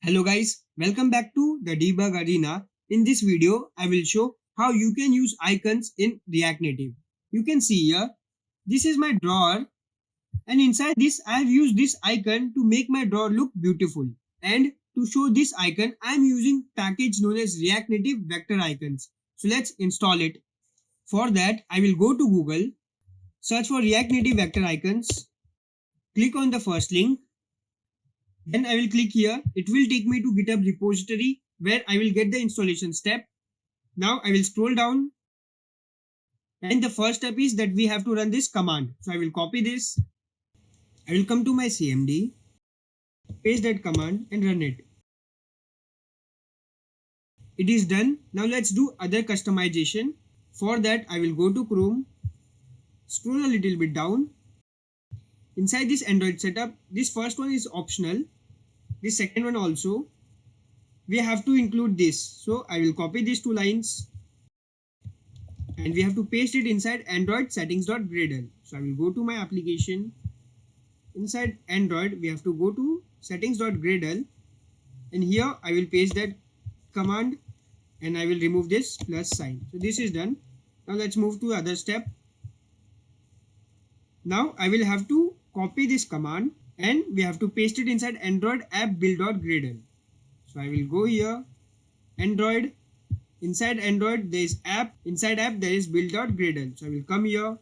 Hello guys, welcome back to the Debug Arena. In this video, I will show how you can use icons in React Native. You can see here, this is my drawer and inside this I have used this icon to make my drawer look beautiful. And to show this icon, I am using package known as React Native Vector Icons. So let's install it. For that, I will go to Google, search for React Native Vector Icons, click on the first link. Then I will click here. It will take me to GitHub repository where I will get the installation step. Now I will scroll down and the first step is that we have to run this command. So I will copy this. I will come to my CMD, paste that command and run it. It is done. Now let's do other customization. For that I will go to Chrome, scroll a little bit down. Inside this Android setup, this first one is optional. This second one also. We have to include this. So I will copy these two lines and we have to paste it inside Android settings.gradle. So I will go to my application. Inside Android, we have to go to settings.gradle and here I will paste that command and I will remove this plus sign. So this is done. Now let's move to other step. Now I will have to copy this command and we have to paste it inside Android app build.gradle. So I will go here, Android, inside Android there is app, inside app there is build.gradle. So I will come here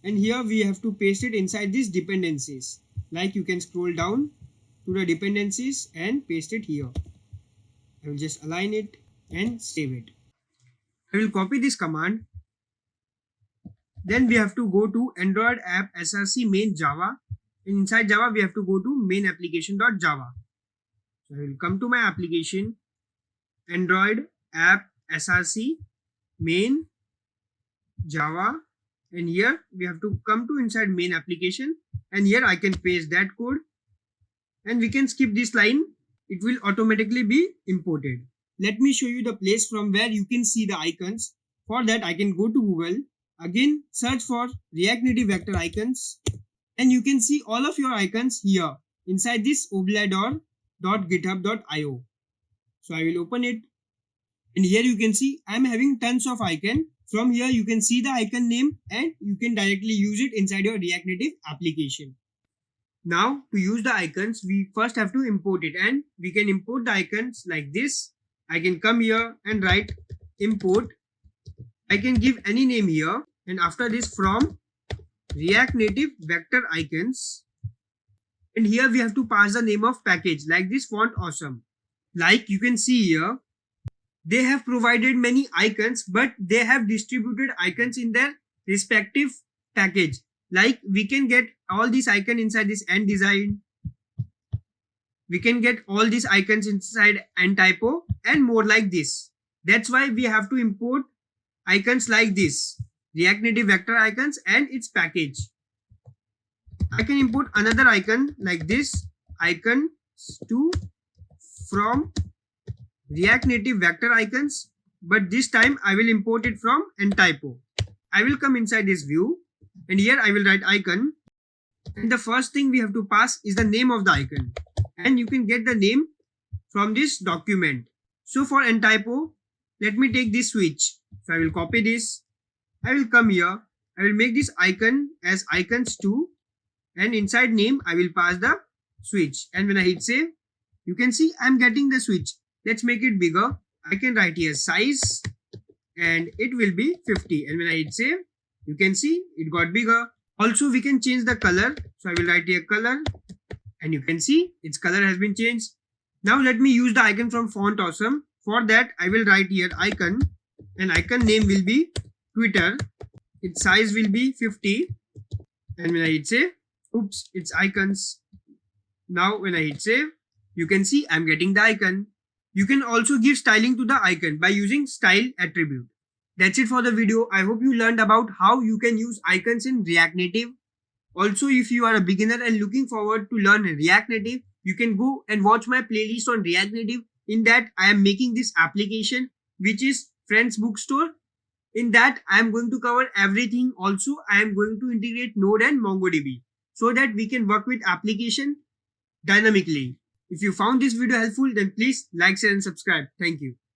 and here we have to paste it inside these dependencies. Like you can scroll down to the dependencies and paste it here. I will just align it and save it. I will copy this command. Then we have to go to Android app src main Java. Inside Java we have to go to main application.java. So I will come to my application, Android app src main Java, and here we have to come to inside main application and here I can paste that code and we can skip this line. It will automatically be imported. Let me show you the place from where you can see the icons. For that I can go to Google, again search for React Native Vector Icons and you can see all of your icons here inside this oblador.github.io. So I will open it and here you can see I am having tons of icons. From here you can see the icon name and you can directly use it inside your React Native application. Now to use the icons we first have to import it and we can import the icons like this. I can come here and write import. I can give any name here and after this from React Native Vector Icons and here we have to pass the name of package like this font awesome. Like you can see here, they have provided many icons but they have distributed icons in their respective package. Like we can get all these icons inside this end design. We can get all these icons inside end typo and more like this. That's why we have to import icons like this, React Native Vector Icons and its package. I can import another icon like this, icon to from React Native Vector Icons, but this time I will import it from ntypo. I will come inside this view and here I will write icon and the first thing we have to pass is the name of the icon and you can get the name from this document. So for ntypo, let me take this switch. So I will copy this. I will come here. I will make this icon as icons2 and inside name I will pass the switch and when I hit save, you can see I am getting the switch. Let's make it bigger. I can write here size and it will be 50 and when I hit save, you can see it got bigger. Also we can change the color. So I will write here color and you can see its color has been changed. Now let me use the icon from font awesome. For that I will write here icon and icon name will be Twitter. Its size will be 50 and when I hit save, oops, it's icons. Now when I hit save, you can see I'm getting the icon. You can also give styling to the icon by using style attribute. That's it for the video. I hope you learned about how you can use icons in React Native. Also, if you are a beginner and looking forward to learn React Native, you can go and watch my playlist on React Native. In that, I am making this application which is Friends Bookstore. In that, I am going to cover everything. Also, I am going to integrate Node and MongoDB so that we can work with application dynamically. If you found this video helpful, then please like, share and subscribe. Thank you.